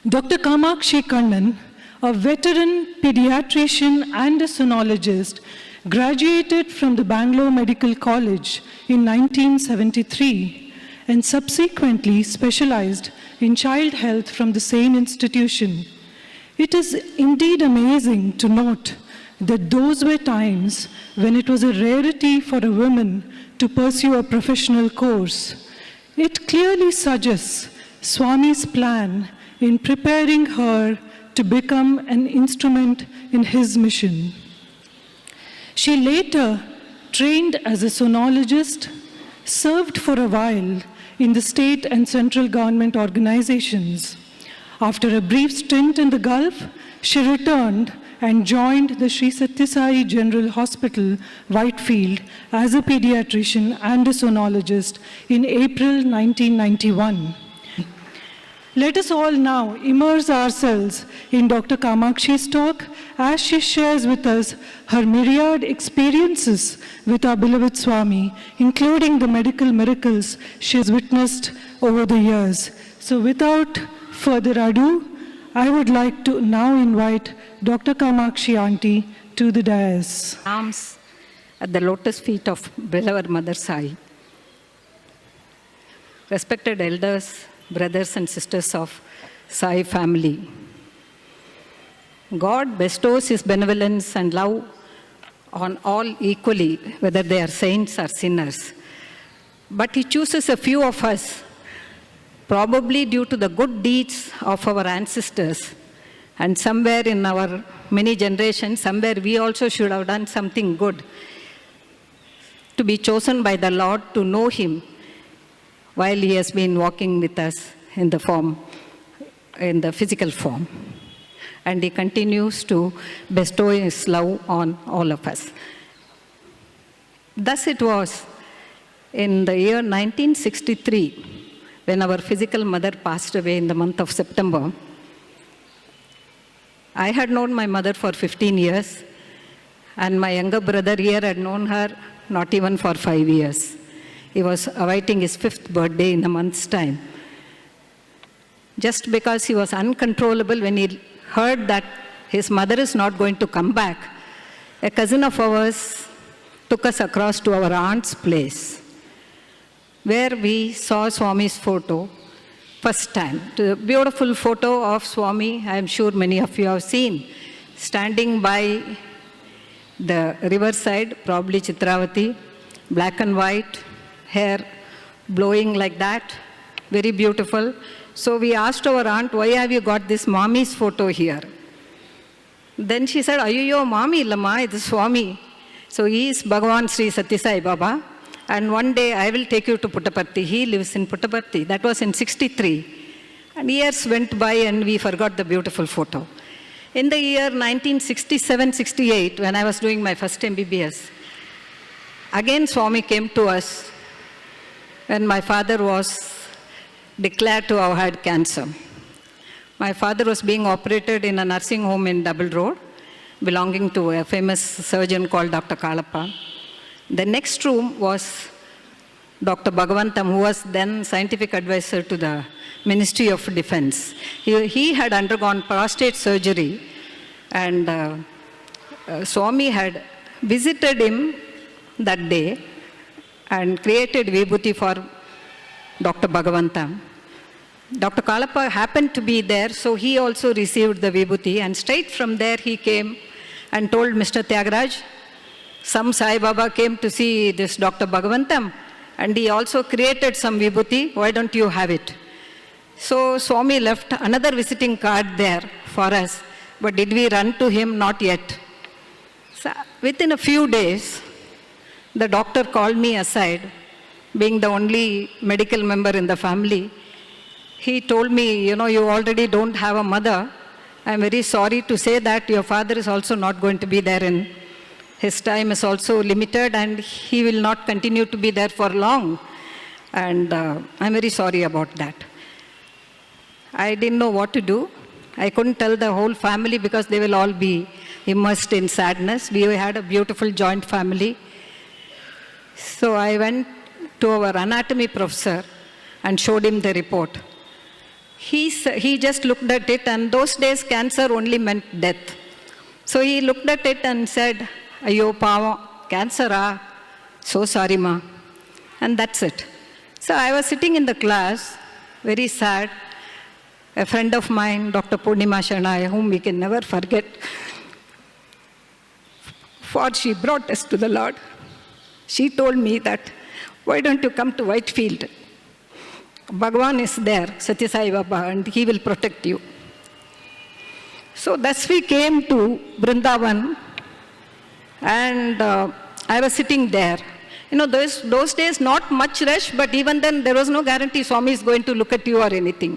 Dr. Kaamakshi Kannan, a veteran pediatrician and a sonologist, graduated from the Bangalore Medical College in 1973 and subsequently specialized in child health from the same institution. It is indeed amazing to note that those were times when it was a rarity for a woman to pursue a professional course. It clearly suggests Swami's plan in preparing her to become an instrument in his mission. She later trained as a sonologist, served for a while in the state and central government organizations. After a brief stint in the Gulf, she returned and joined the Sri Sathya Sai General Hospital, Whitefield, as a pediatrician and a sonologist in April 1991. Let us all now immerse ourselves in Dr. Kaamakshi's talk as she shares with us her myriad experiences with our beloved Swami, including the medical miracles she has witnessed over the years. So without further ado, I would like to now invite Dr. Kaamakshi Aunty to the dais. Arms at the lotus feet of beloved Mother Sai. Respected elders, brothers and sisters of Sai family. God bestows His benevolence and love on all equally, whether they are saints or sinners. But He chooses a few of us, probably due to the good deeds of our ancestors. And somewhere in our many generations, somewhere we also should have done something good, to be chosen by the Lord to know Him while He has been walking with us in the physical form. And He continues to bestow His love on all of us. Thus it was in the year 1963, when our physical mother passed away in the month of September. I had known my mother for 15 years, and my younger brother here had known her not even for 5 years. He was awaiting his 5th birthday in a month's time. Just because he was uncontrollable when he heard that his mother is not going to come back, a cousin of ours took us across to our aunt's place, where we saw Swami's photo first time. The beautiful photo of Swami, I am sure many of you have seen, standing by the riverside, probably Chitravati, black and white, hair blowing like that, very beautiful. So we asked our aunt, why have you got this mommy's photo here? Then she said, Ayyo, mommy illama, it is Swami. So he is Bhagavan Sri Sathya Sai Baba. And one day I will take you to Puttaparthi. He lives in Puttaparthi. That was in 63. And years went by and we forgot the beautiful photo. In the year 1967-68, when I was doing my first MBBS, again Swami came to us when my father was declared to have had cancer. My father was being operated in a nursing home in Double Road, belonging to a famous surgeon called Dr. Kalappa. The next room was Dr. Bhagavantam, who was then scientific advisor to the Ministry of Defense. He had undergone prostate surgery, and Swami had visited him that day and created Vibhuti for Dr. Bhagavantam. Dr. Kalappa happened to be there, so he also received the Vibhuti, and straight from there he came and told Mr. Tyagaraj, some Sai Baba came to see this Dr. Bhagavantam, and he also created some Vibhuti, why don't you have it? So Swami left another visiting card there for us, but did we run to him? Not yet. So within a few days, the doctor called me aside, being the only medical member in the family. He told me, you already don't have a mother. I'm very sorry to say that your father is also not going to be there, and his time is also limited, and he will not continue to be there for long. And I'm very sorry about that. I didn't know what to do. I couldn't tell the whole family because they will all be immersed in sadness. We had a beautiful joint family. So I went to our anatomy professor and showed him the report. he just looked at it, and those days cancer only meant death. So he looked at it and said, "Ayyo, pava, cancer ah? So sorry, ma." And that's it. So I was sitting in the class, very sad. A friend of mine, Dr. Purnima Sharnai, whom we can never forget, for she brought us to the Lord. She told me that, "Why don't you come to Whitefield? Bhagavan is there, Satya Sai Baba, and he will protect you." So thus we came to Vrindavan, and I was sitting there. You know, those days, not much rush, but even then there was no guarantee Swami is going to look at you or anything.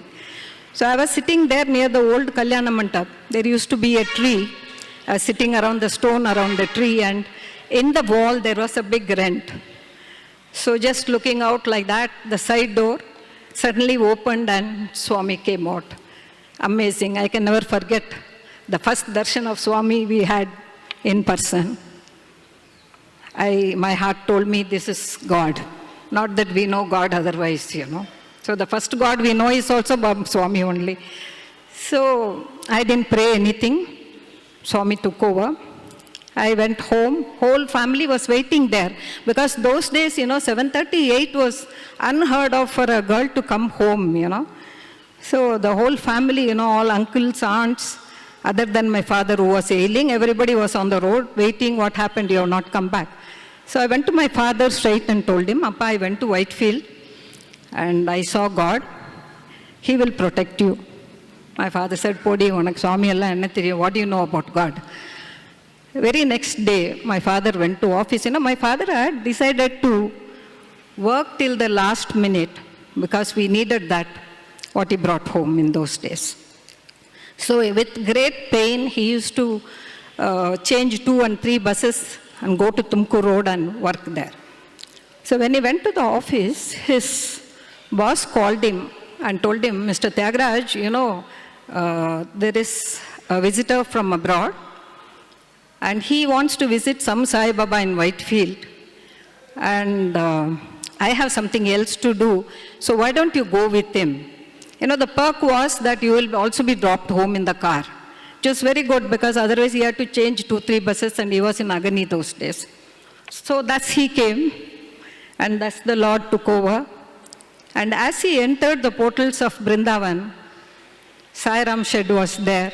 So I was sitting there near the old Kalyana Mandap. There used to be a tree, sitting around the stone around the tree, and in the wall there was a big rent. So just looking out like that, the side door suddenly opened and Swami came out. Amazing. I can never forget the first darshan of Swami we had in person. My heart told me this is God. Not that we know God otherwise, you know. So the first God we know is also Swami only. So I didn't pray anything. Swami took over. I went home. Whole family was waiting there. Because those days, you know, 7:38 was unheard of for a girl to come home, you know. So the whole family, you know, all uncles, aunts, other than my father who was ailing, everybody was on the road waiting. What happened? You have not come back. So I went to my father straight and told him, "Appa, I went to Whitefield and I saw God. He will protect you." My father said, "Podi, unak Swami alla enna theriyum. What do you know about God?" Very next day, my father went to office. You know, my father had decided to work till the last minute because we needed that, what he brought home in those days. So with great pain, he used to change 2 and 3 buses and go to Tumkur Road and work there. So when he went to the office, his boss called him and told him, "Mr. Tyagaraj, you know, there is a visitor from abroad and he wants to visit some Sai Baba in Whitefield, and I have something else to do, so why don't you go with him? You know, the perk was that you will also be dropped home in the car." It was very good because otherwise he had to change 2, 3 buses, and he was in Agani those days. So thus he came, and thus the Lord took over. And as he entered the portals of Vrindavan, Sai Ram shed was there,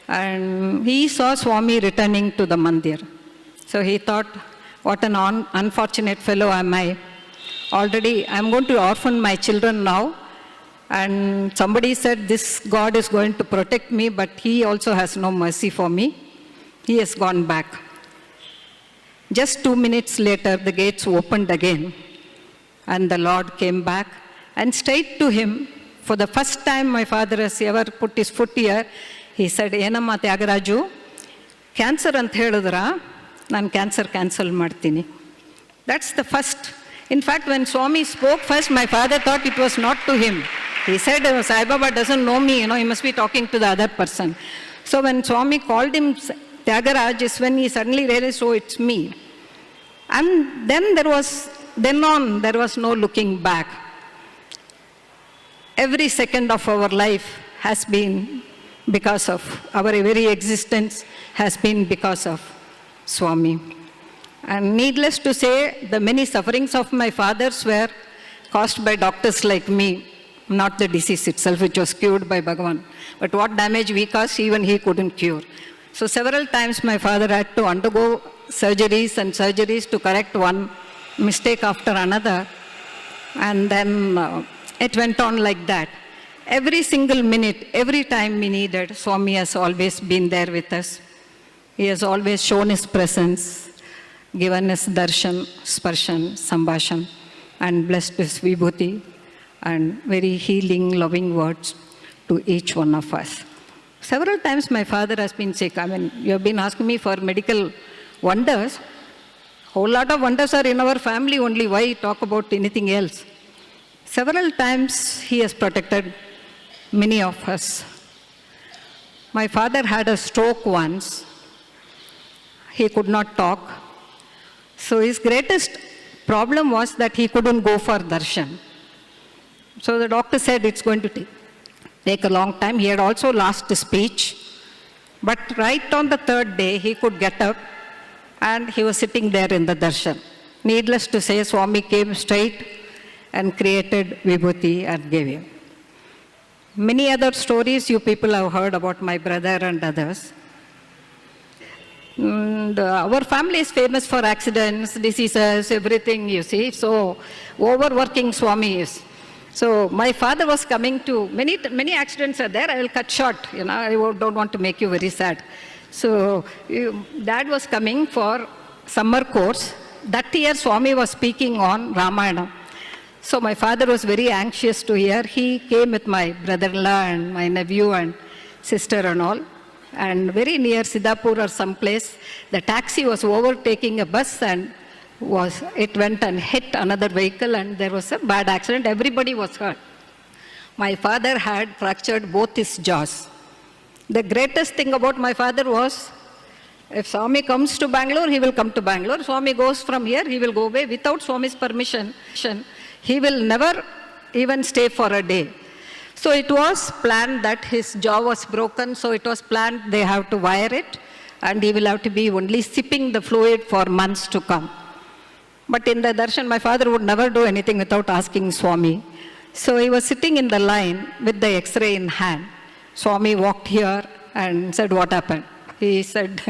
and he saw Swami returning to the mandir. So he thought, what an unfortunate fellow am I. Already I'm going to orphan my children now, and somebody said this God is going to protect me, but he also has no mercy for me. He has gone back. Just 2 minutes later, the gates opened again, and the Lord came back, and straight to him, for the first time my father has ever put his foot here, he said, "Enamma Tyagaraju, cancer ant helidra, nan cancer cancel martini." That's the first. In fact, when Swami spoke first, my father thought it was not to him. He said, "Sai Baba doesn't know me, you know, he must be talking to the other person." So when Swami called him Tyagaraj is when he suddenly realized, "Oh, it's me." And then there was no looking back. Every second of our life has been because of, our very existence has been because of Swami. And needless to say, the many sufferings of my fathers were caused by doctors like me, not the disease itself, which was cured by Bhagavan. But what damage we caused, even he couldn't cure. So several times my father had to undergo surgeries and surgeries to correct one mistake after another. And then it went on like that. Every single minute, every time we needed, Swami has always been there with us. He has always shown his presence, given us darshan, sparshan, sambhashan, and blessed us vibhuti, and very healing, loving words to each one of us. Several times my father has been sick. I mean, you have been asking me for medical wonders. Whole lot of wonders are in our family only. Why talk about anything else? Several times he has protected many of us. My father had a stroke once. He could not talk. So his greatest problem was that he couldn't go for darshan. So the doctor said it's going to take take a long time. He had also lost his speech. But right on the third day, he could get up and he was sitting there in the darshan. Needless to say, Swami came straight and created Vibhuti and gave him. Many other stories you people have heard about my brother and others. And our family is famous for accidents, diseases, everything, you see. So, overworking Swami is. So, my father was coming to, many accidents are there. I will cut short, I don't want to make you very sad. So, Dad was coming for summer course. That year, Swami was speaking on Ramayana. So, my father was very anxious to hear. He came with my brother-in-law and my nephew and sister and all. And very near Siddhapur or someplace, the taxi was overtaking a bus and it went and hit another vehicle and there was a bad accident. Everybody was hurt. My father had fractured both his jaws. The greatest thing about my father was, if Swami comes to Bangalore, he will come to Bangalore. Swami goes from here, he will go away without Swami's permission. He will never even stay for a day. So it was planned that his jaw was broken, so it was planned they have to wire it and he will have to be only sipping the fluid for months to come. But in the darshan, my father would never do anything without asking Swami. So he was sitting in the line with the X-ray in hand. Swami walked here and said, what happened? He said,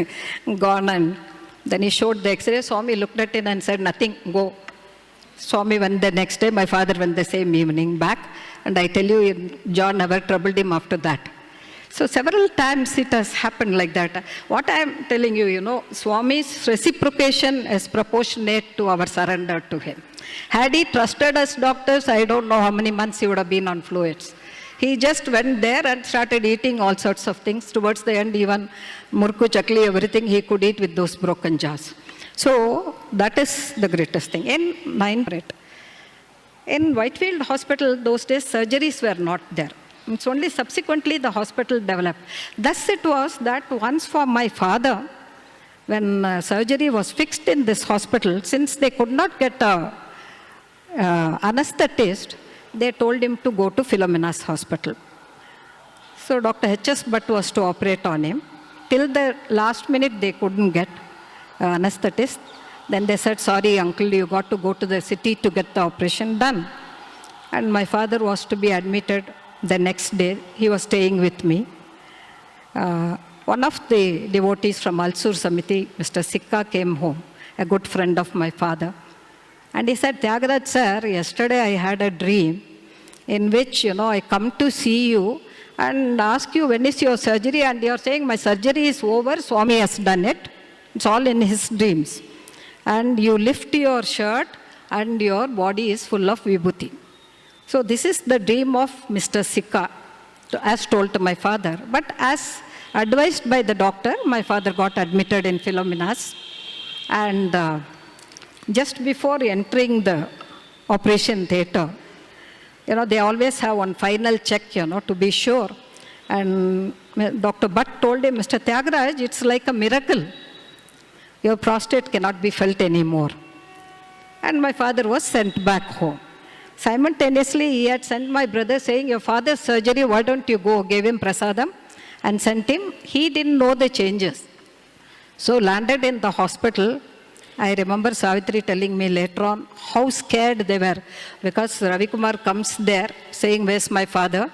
gone. And then he showed the X-ray. Swami looked at it and said, nothing, go. Swami went the next day. My father went the same evening back. And I tell you, jaw never troubled him after that. So several times it has happened like that. What I am telling you, Swami's reciprocation is proportionate to our surrender to him. Had he trusted us doctors, I don't know how many months he would have been on fluids. He just went there and started eating all sorts of things. Towards the end, even murku, chakli, everything he could eat with those broken jaws. So that is the greatest thing. In Whitefield Hospital, those days, surgeries were not there. It's only subsequently the hospital developed. Thus it was that once for my father, when surgery was fixed in this hospital, since they could not get a anesthetist, they told him to go to Philomena's hospital. So Dr. H.S. Bhatt was to operate on him. Till the last minute, they couldn't get anesthetist. Then they said, sorry, uncle, you got to go to the city to get the operation done. And my father was to be admitted the next day. He was staying with me. One of the devotees from Alsur Samiti, Mr. Sikka, came home, a good friend of my father. And he said, Tyagaraj sir, yesterday I had a dream in which, I come to see you and ask you, when is your surgery? And you are saying, my surgery is over, Swami has done it. It's all in his dreams. And you lift your shirt and your body is full of vibhuti. So this is the dream of Mr. Sikka, as told to my father. But as advised by the doctor, my father got admitted in Philomena's. And just before entering the operation theatre, they always have one final check, to be sure. And Dr. Bhatt told him, Mr. Tyagaraj, it's like a miracle. Your prostate cannot be felt anymore. And my father was sent back home. Simultaneously, he had sent my brother saying, your father's surgery, why don't you go? Gave him prasadam and sent him. He didn't know the changes. So landed in the hospital. I remember Savitri telling me later on how scared they were, because Ravi Kumar comes there saying, where's my father?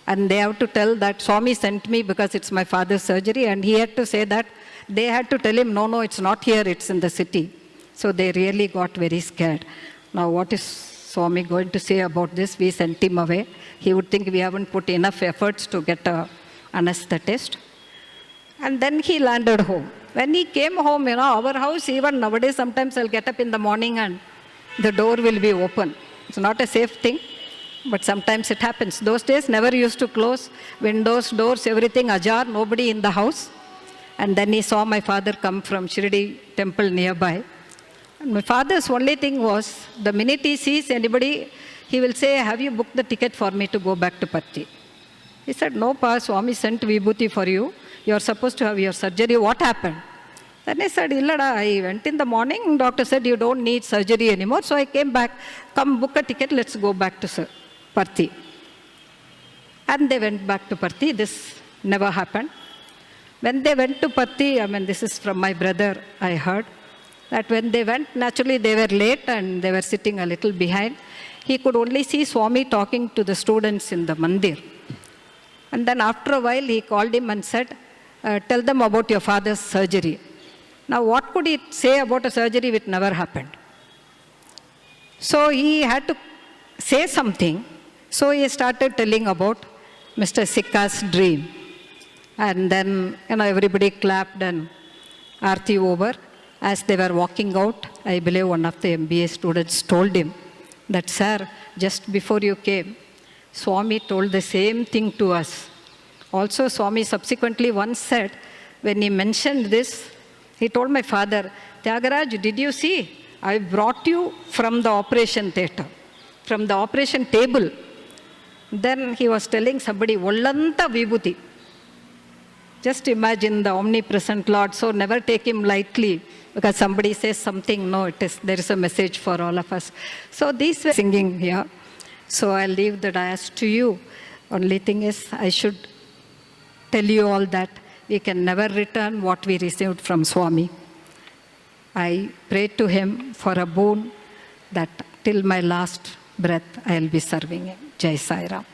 And they have to tell that Swami sent me because it's my father's surgery. And he had to say that. They had to tell him, no, it's not here, it's in the city. So they really got very scared. Now what is Swami going to say about this? We sent him away. He would think we haven't put enough efforts to get an anesthetist. And then he landed home. When he came home, our house, even nowadays, sometimes I'll get up in the morning and the door will be open. It's not a safe thing, but sometimes it happens. Those days never used to close. Windows, doors, everything ajar, nobody in the house. And then he saw my father come from Shirdi temple nearby. And my father's only thing was, the minute he sees anybody, he will say, have you booked the ticket for me to go back to Patti? He said, no, Pa, Swami sent Vibhuti for you. You are supposed to have your surgery. What happened? Then I said, Illada, I went in the morning. Doctor said, you don't need surgery anymore. So I came back. Come book a ticket. Let's go back to Patti. And they went back to Parthi. This never happened. When they went to Parthi, this is from my brother, I heard, that when they went, naturally they were late and they were sitting a little behind. He could only see Swami talking to the students in the mandir. And then after a while, he called him and said, tell them about your father's surgery. Now, what could he say about a surgery which never happened? So he had to say something. So he started telling about Mr. Sikka's dream. And then, everybody clapped and Aarti over. As they were walking out, I believe one of the MBA students told him that, sir, just before you came, Swami told the same thing to us. Also, Swami subsequently once said, when he mentioned this, he told my father, Tyagaraja, did you see? I brought you from the operation theatre, from the operation table. Then he was telling somebody, Ollanta Vibhuti. Just imagine the omnipresent Lord, so never take him lightly, because somebody says something, no, there is a message for all of us. So these were singing here. So I'll leave the dais to you. Only thing is, I should tell you all that we can never return what we received from Swami. I prayed to him for a boon that till my last breath I'll be serving him. Jai Sai Ram.